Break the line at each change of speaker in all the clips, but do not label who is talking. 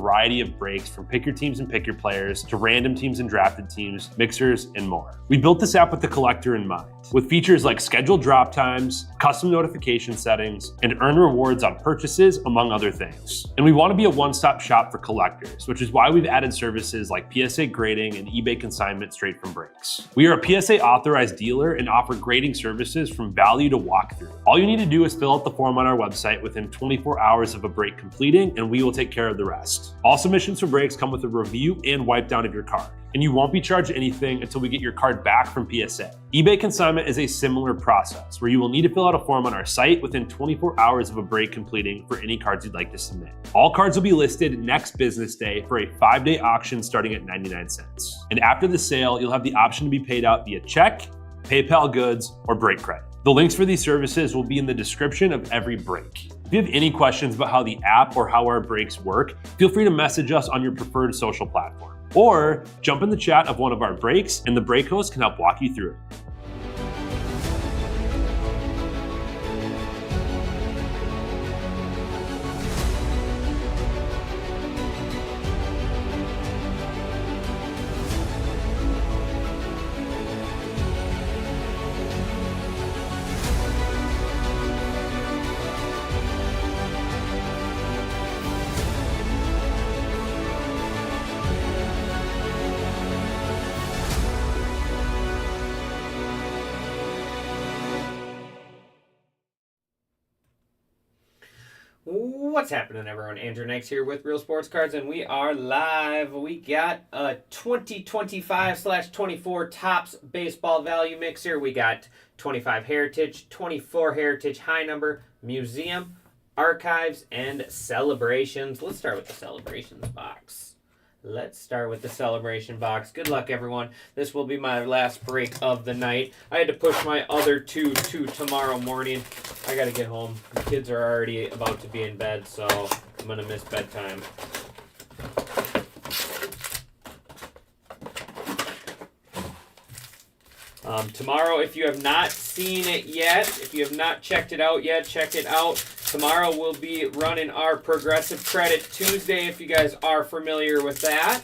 variety of brakes from pick your teams and pick your players to random teams and drafted teams, mixers, and more. We built this app with the collector in mind, with features like scheduled drop times, custom notification settings, and earn rewards on purchases, among other things. And we want to be a one-stop shop for collectors, which is why we've added services like PSA grading and eBay consignment straight from Brakes. We are a PSA authorized dealer and offer grading services from value to walkthrough. All you need to do is fill out the form on our website within 24 hours of a break completing, and we will take care of the rest. All submissions for breaks come with a review and wipe down of your card, and you won't be charged anything until we get your card back from PSA. eBay consignment is a similar process where you will need to fill out a form on our site within 24 hours of a break completing for any cards you'd like to submit. All cards will be listed next business day for a 5-day auction starting at 99 cents. And after the sale, you'll have the option to be paid out via check, PayPal goods, or break credit. The links for these services will be in the description of every break. If you have any questions about how the app or how our breaks work, feel free to message us on your preferred social platform. Or jump in the chat of one of our breaks and the break host can help walk you through it.
What's happening, everyone? Andrew Nix here with Real Sports Cards, and we are live. We got a 2025/24 Topps Baseball Value Mixer. We got 25 Heritage, 24 Heritage High Number, Museum, Archives, and Celebrations. Let's start with the Celebrations box. Let's start with the Celebration box. Good luck, everyone. This will be my last break of the night. I had to push my other two to tomorrow morning. I got to get home. The kids are already about to be in bed, so I'm going to miss bedtime. Tomorrow, if you have not seen it yet, if you have not checked it out yet, check it out. Tomorrow we'll be running our Progressive Credit Tuesday, if you guys are familiar with that.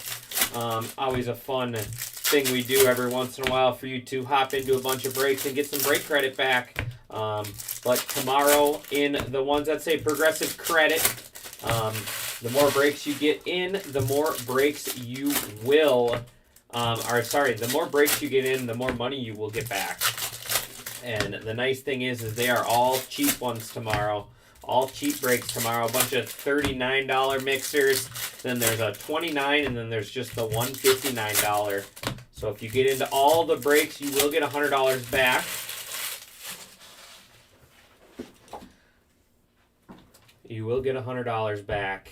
Always a fun thing we do every once in a while for you to hop into a bunch of breaks and get some break credit back. But tomorrow, in the ones that say Progressive Credit, the more breaks you get in, the more breaks you will, the more breaks you get in, the more money you will get back. And the nice thing is they are all cheap ones tomorrow. All cheap breaks tomorrow. A bunch of $39 mixers. Then there's a $29, and then there's just the $159. So if you get into all the breaks, you will get $100 back. You will get $100 back.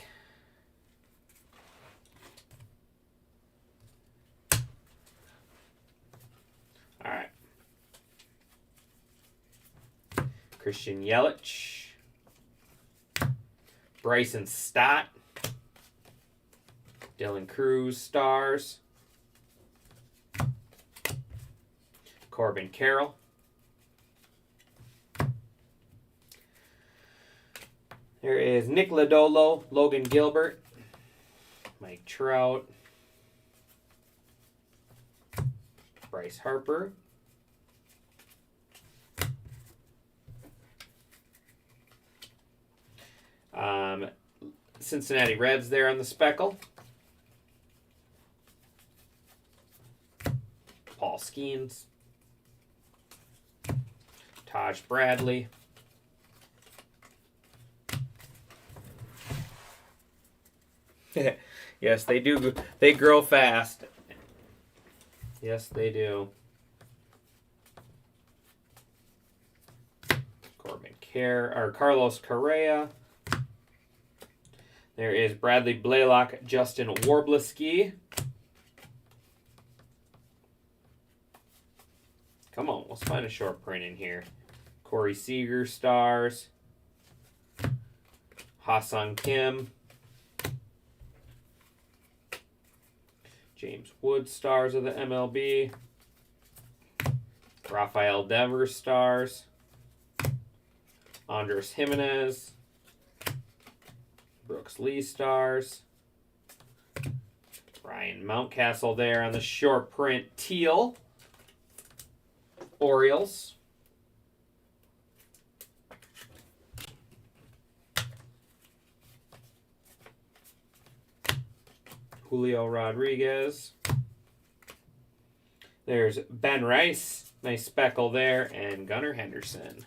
All right. Christian Yelich. Bryson Stott. Dylan Cruz, Stars. Corbin Carroll. There is Nick Lodolo, Logan Gilbert, Mike Trout, Bryce Harper, Cincinnati Reds there on the speckle, Paul Skeens, Taj Bradley, yes, they do. They grow fast. Yes, they do. Carlos Correa. There is Bradley Blaylock, Justin Warbleski. Come on, let's find a short print in here. Corey Seager, Stars. Ha-Sung Kim. James Wood, Stars of the MLB. Rafael Devers, Stars. Andres Jimenez. Brooks Lee, Stars. Ryan Mountcastle there on the short print teal. Orioles. Julio Rodriguez. There's Ben Rice. Nice speckle there. And Gunnar Henderson.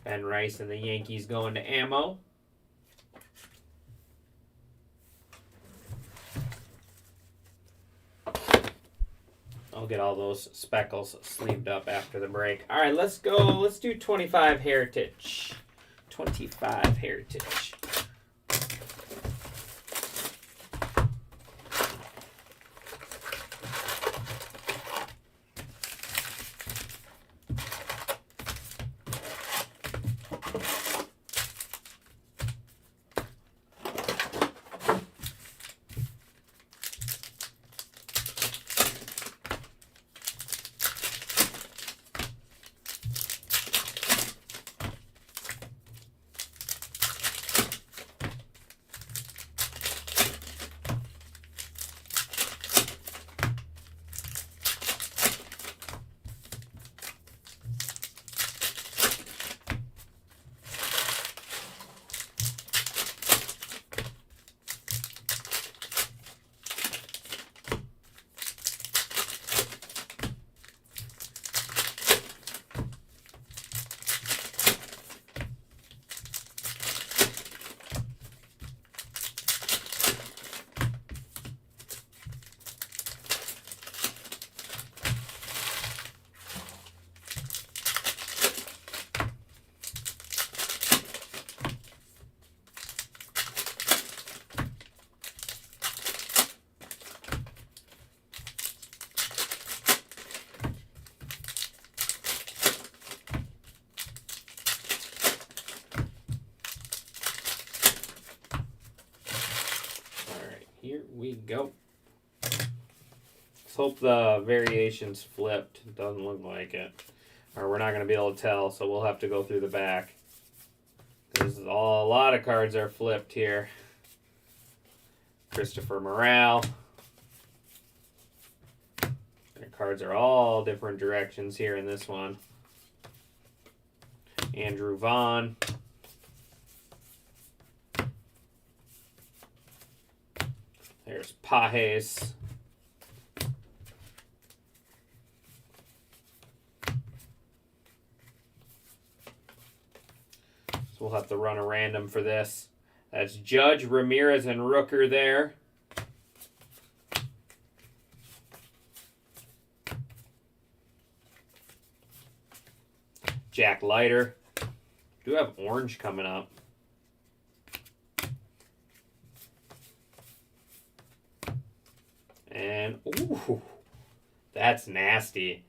Ben Rice and the Yankees going to ammo. I'll get all those speckles sleeved up after the break. All right, let's go. Let's do 25 Heritage. 25 Heritage. Here we go. Let's hope the variation's flipped. It doesn't look like it. Or we're not going to be able to tell, so we'll have to go through the back. There's a lot of cards are flipped here. Christopher Morale. Their cards are all different directions here in this one. Andrew Vaughn. There's Pages. So we'll have to run a random for this. That's Judge, Ramirez, and Rooker there. Jack Leiter. Do have orange coming up. And, ooh, that's nasty.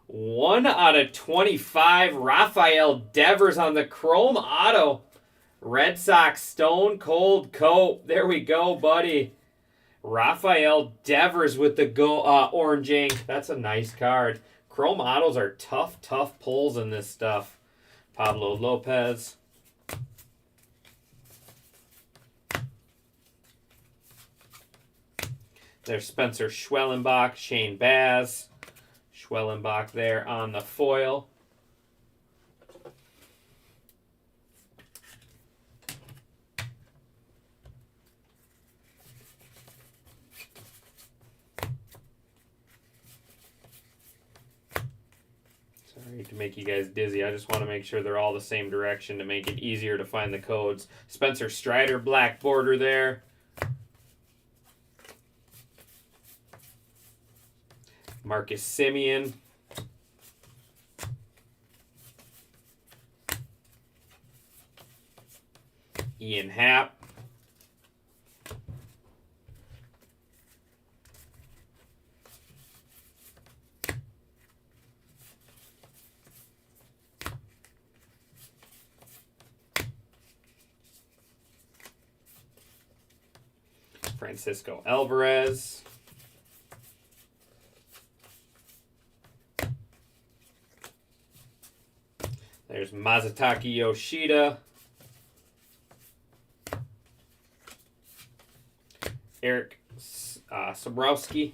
1 out of 25, Rafael Devers on the Chrome Auto. Red Sox Stone Cold Coat. There we go, buddy. Rafael Devers with the orange ink. That's a nice card. Chrome Autos are tough pulls in this stuff. Pablo Lopez. There's Spencer Schwellenbach, Shane Baz. Schwellenbach there on the foil. Sorry to make you guys dizzy. I just want to make sure they're all the same direction to make it easier to find the codes. Spencer Strider, black border there. Marcus Semien. Ian Happ. Francisco Alvarez. There's Masataka Yoshida. Eric Sobrowski.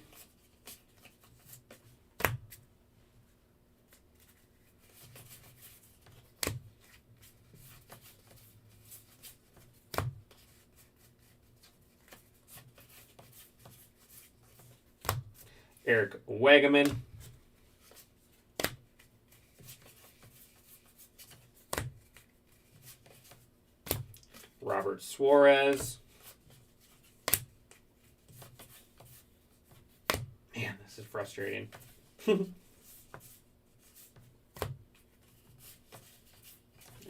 Eric Wagaman. Robert Suarez. Man, this is frustrating.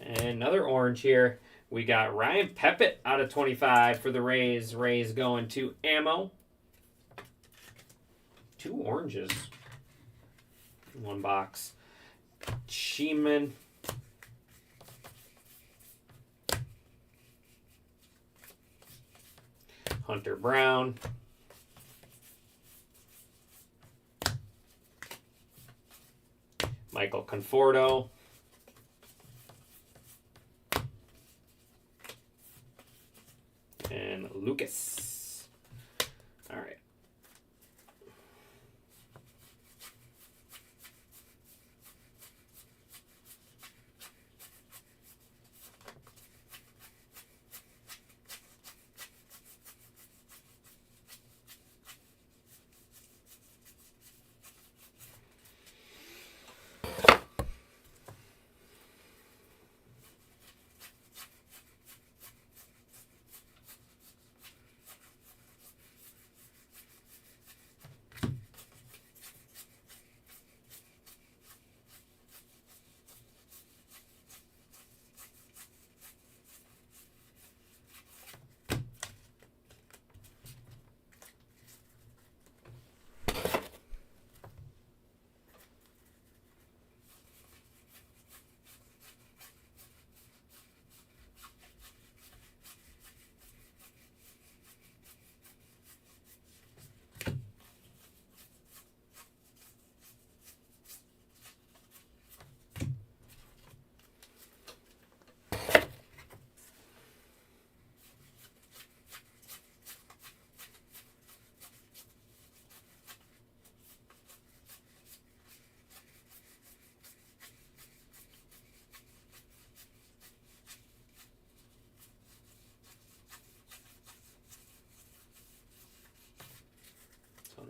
Another orange here. We got Ryan Pepiot out of 25 for the Rays. Rays going to Ammo. 2 oranges in 1 box. Sheeman. Hunter Brown. Michael Conforto. And Lucas. All right.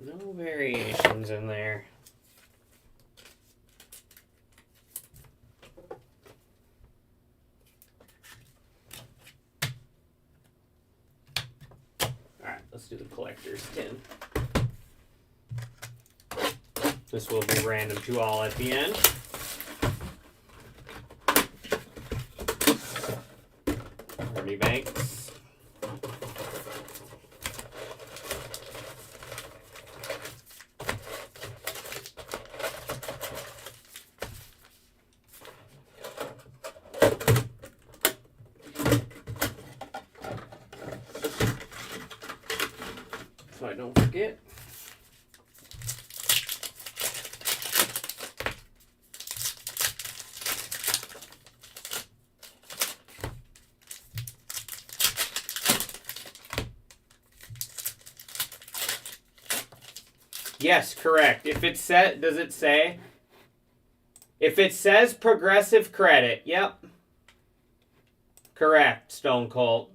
No variations in there. Alright, let's do the collector's tin. This will be random to all at the end. Ernie Banks. So I don't forget. Yes, correct. If it says, does it say? If it says Progressive Credit, yep. Correct, Stone Cold.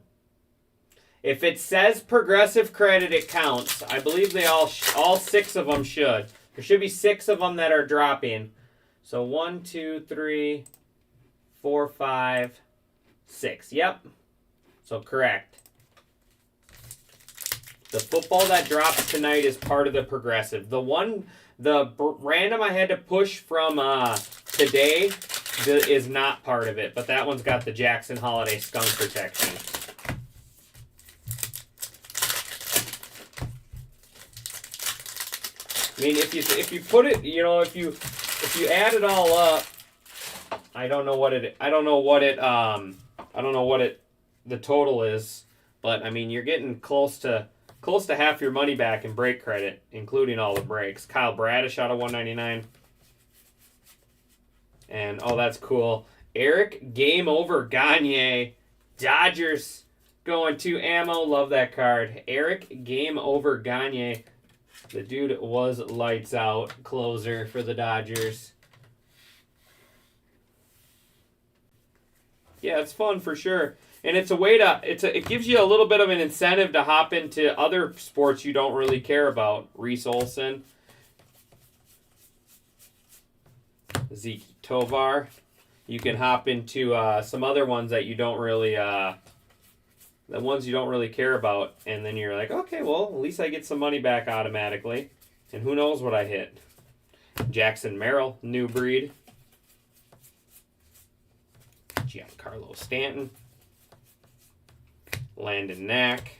If it says Progressive Credit, it counts. I believe they all 6 of them should. There should be 6 of them that are dropping. So 1, 2, 3, 4, 5, 6. Yep. So correct. The football that drops tonight is part of the Progressive. The random I had to push from today is not part of it, but that one's got the Jackson Holiday skunk protection. I mean, if you put it, you know, if you add it all up, I don't know what the total is, but I mean, you're getting close to half your money back in break credit, including all the breaks. Kyle Bradish out of 199. And, oh, that's cool. Eric Game Over Gagne, Dodgers going to ammo. Love that card. Eric Game Over Gagne. The dude was lights out. Closer for the Dodgers. Yeah, it's fun for sure. And it's a way to it gives you a little bit of an incentive to hop into other sports you don't really care about. Reese Olson, Zeke Tovar. You can hop into some other ones that you don't really the ones you don't really care about, and then you're like, okay, well, at least I get some money back automatically. And who knows what I hit. Jackson Merrill, new breed. Giancarlo Stanton. Landon Knack.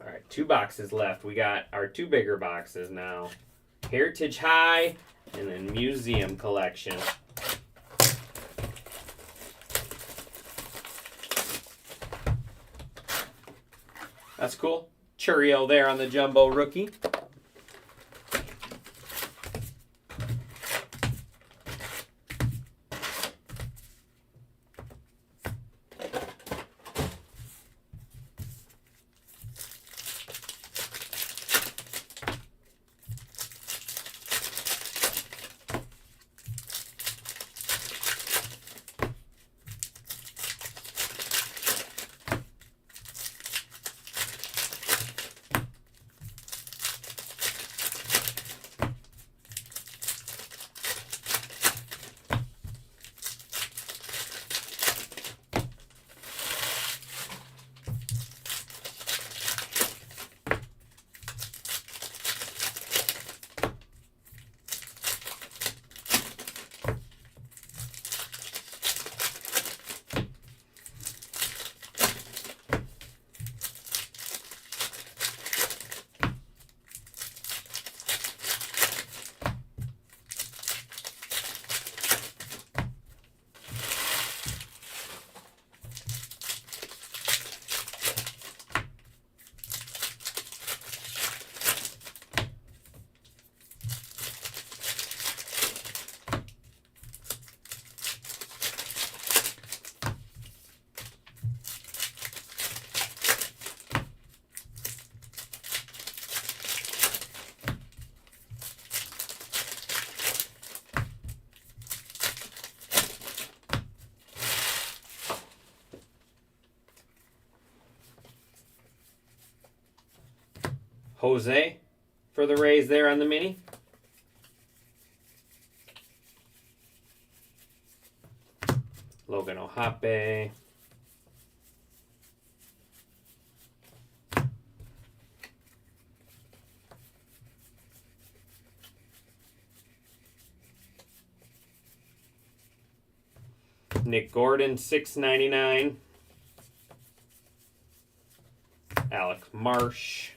All right, 2 boxes left. We got our 2 bigger boxes now. Heritage High and then Museum Collection. That's cool. Churio there on the Jumbo Rookie. Jose for the Rays there on the mini. Logan Ohape. Nick Gordon, $6.99. Alec Marsh.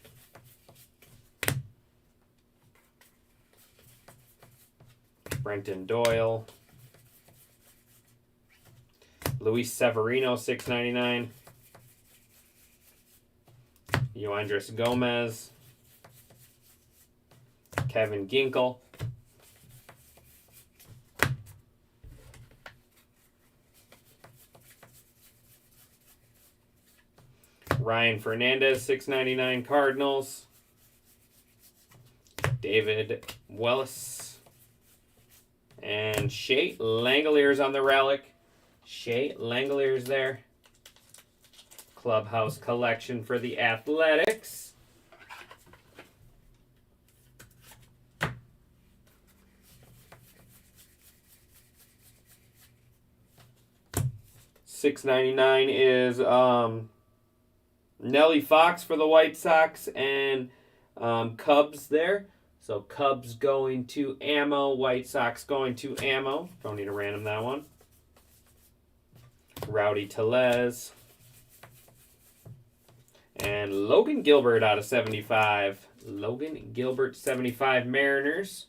Brenton Doyle. Luis Severino, $6.99. Yoandris Gomez. Kevin Ginkel. Ryan Fernandez, $6.99 Cardinals. David Wells. And Shea Langoliers on the relic. Shea Langoliers there. Clubhouse collection for the Athletics. $6.99 is Nelly Fox for the White Sox and Cubs there. So Cubs going to ammo, White Sox going to ammo. Don't need to random that one. Rowdy Tellez. And Logan Gilbert out of 75. Logan Gilbert, 75 Mariners.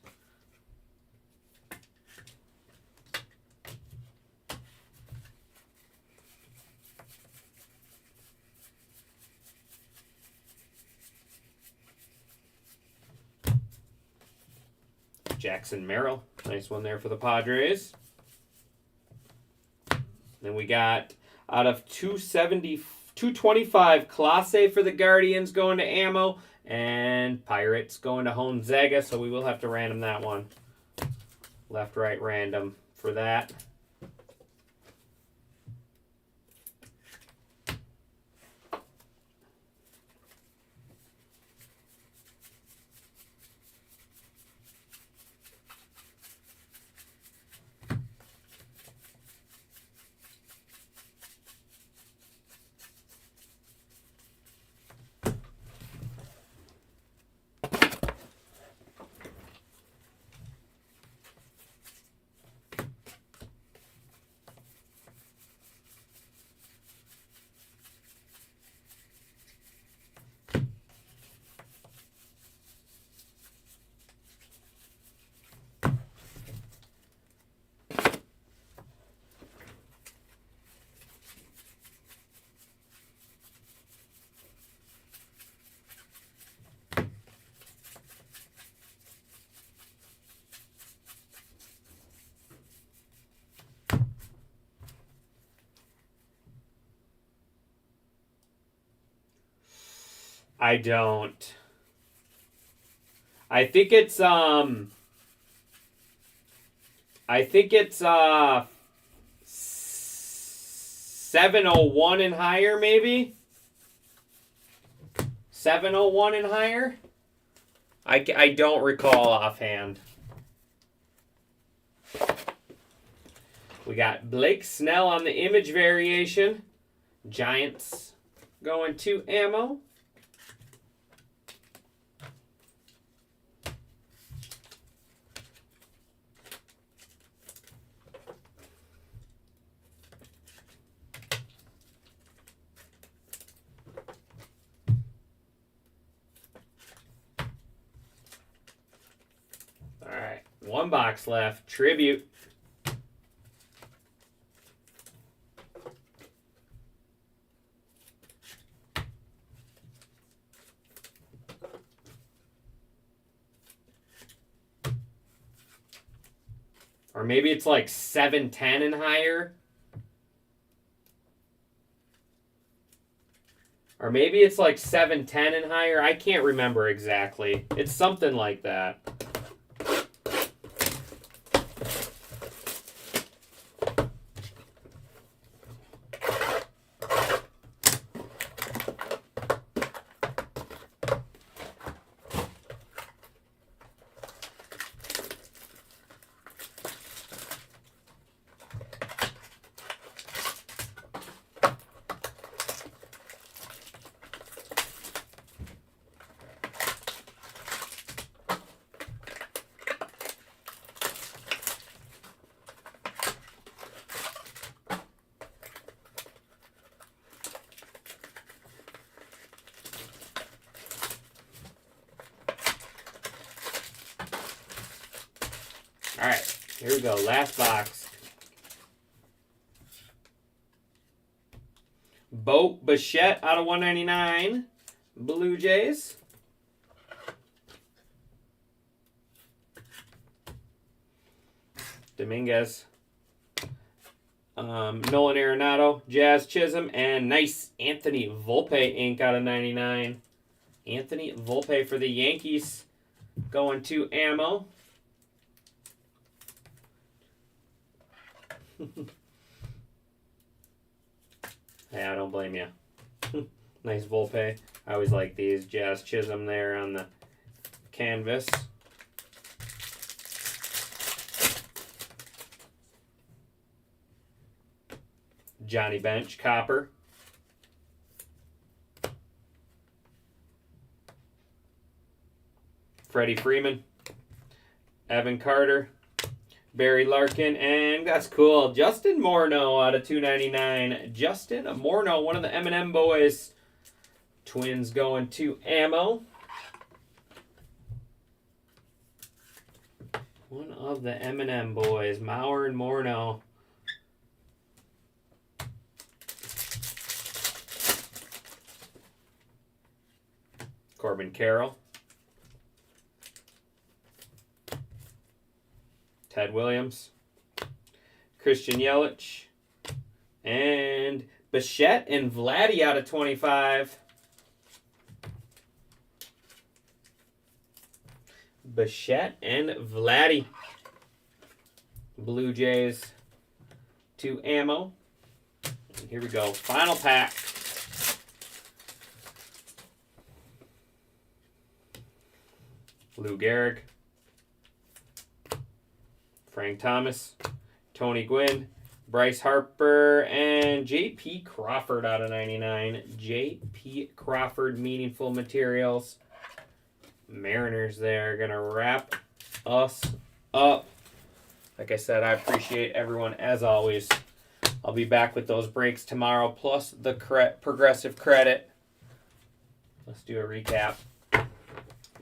Jackson Merrill. Nice one there for the Padres. Then we got out of 225, Clase for the Guardians going to ammo, and Pirates going to Gonzaga, so we will have to random that one. Left, right, random for that. I don't. I think it's 701 and higher, maybe? 701 and higher? I don't recall offhand. We got Blake Snell on the image variation. Giants going to ammo. All right, one box left. Tribute. Or maybe it's like 710 and higher. Or maybe it's like 710 and higher. I can't remember exactly. It's something like that. All right, here we go. Last box. Bo Bichette out of 199. Blue Jays. Dominguez. Nolan Arenado. Jazz Chisholm. And nice Anthony Volpe ink out of 99. Anthony Volpe for the Yankees going to ammo. Yeah, I don't blame you. Nice Volpe. I always like these. Jazz Chisholm there on the canvas. Johnny Bench, Copper. Freddie Freeman. Evan Carter. Barry Larkin, and that's cool. Justin Morneau out of 299. Justin Morneau, one of the M&M boys. Twins going to ammo. One of the M&M boys, Mauer and Morneau. Corbin Carroll. Ted Williams, Christian Yelich, and Bichette and Vladdy out of 25. Bichette and Vladdy. Blue Jays to ammo. And here we go. Final pack. Lou Gehrig, Frank Thomas, Tony Gwynn, Bryce Harper, and J.P. Crawford out of 99. J.P. Crawford, meaningful materials. Mariners there going to wrap us up. Like I said, I appreciate everyone as always. I'll be back with those breaks tomorrow, plus the progressive credit. Let's do a recap.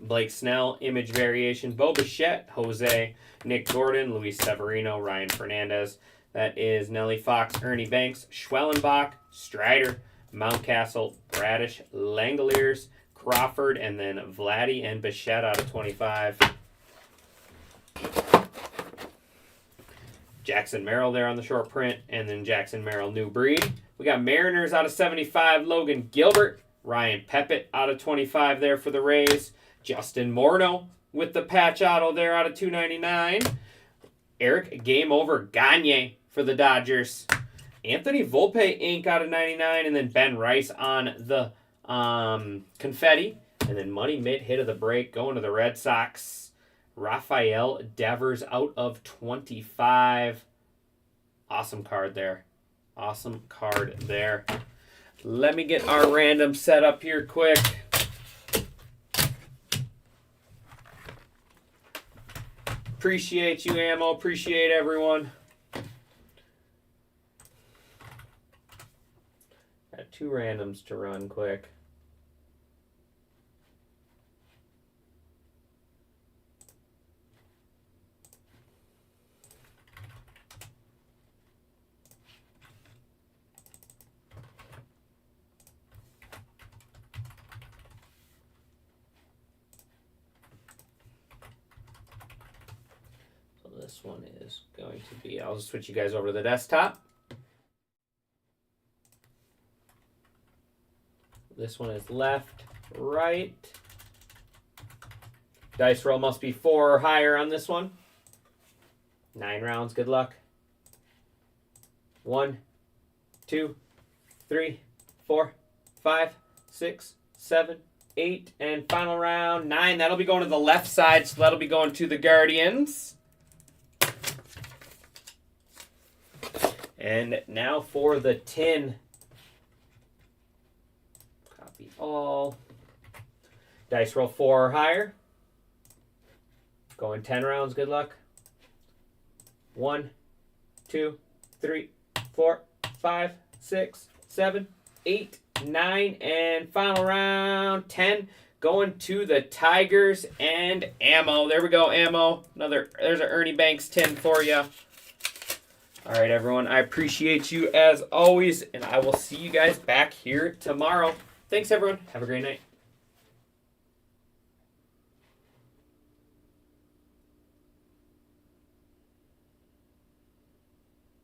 Blake Snell, image variation, Bo Bichette, Jose, Nick Gordon, Luis Severino, Ryan Fernandez. That is Nelly Fox, Ernie Banks, Schwellenbach, Strider, Mountcastle, Bradish, Langoliers, Crawford, and then Vladdy and Bichette out of 25. Jackson Merrill there on the short print, and then Jackson Merrill, new breed. We got Mariners out of 75, Logan Gilbert, Ryan Pepiot out of 25 there for the Rays. Justin Morneau with the patch auto there out of 299. Eric Game Over Gagne for the Dodgers. Anthony Volpe Inc. out of 99. And then Ben Rice on the confetti. And then Money Mid hit of the break going to the Red Sox. Rafael Devers out of 25. Awesome card there. Awesome card there. Let me get our random set up here quick. Appreciate you, Ammo. Appreciate everyone. Got 2 randoms to run quick. This one is going to be, I'll just switch you guys over to the desktop. This one is left, right. Dice roll must be 4 or higher on this one. 9 rounds, good luck. 1, 2, 3, 4, 5, 6, 7, 8, and final round 9. That'll be going to the left side, so that'll be going to the Guardians. And now for the tin. Copy all. Dice roll 4 or higher. Going 10 rounds, good luck. 1, 2, 3, 4, 5, 6, 7, 8, 9, and final round 10. Going to the Tigers and Ammo. There we go, Ammo. There's an Ernie Banks tin for you. All right, everyone. I appreciate you as always, and I will see you guys back here tomorrow. Thanks, everyone. Have a great night.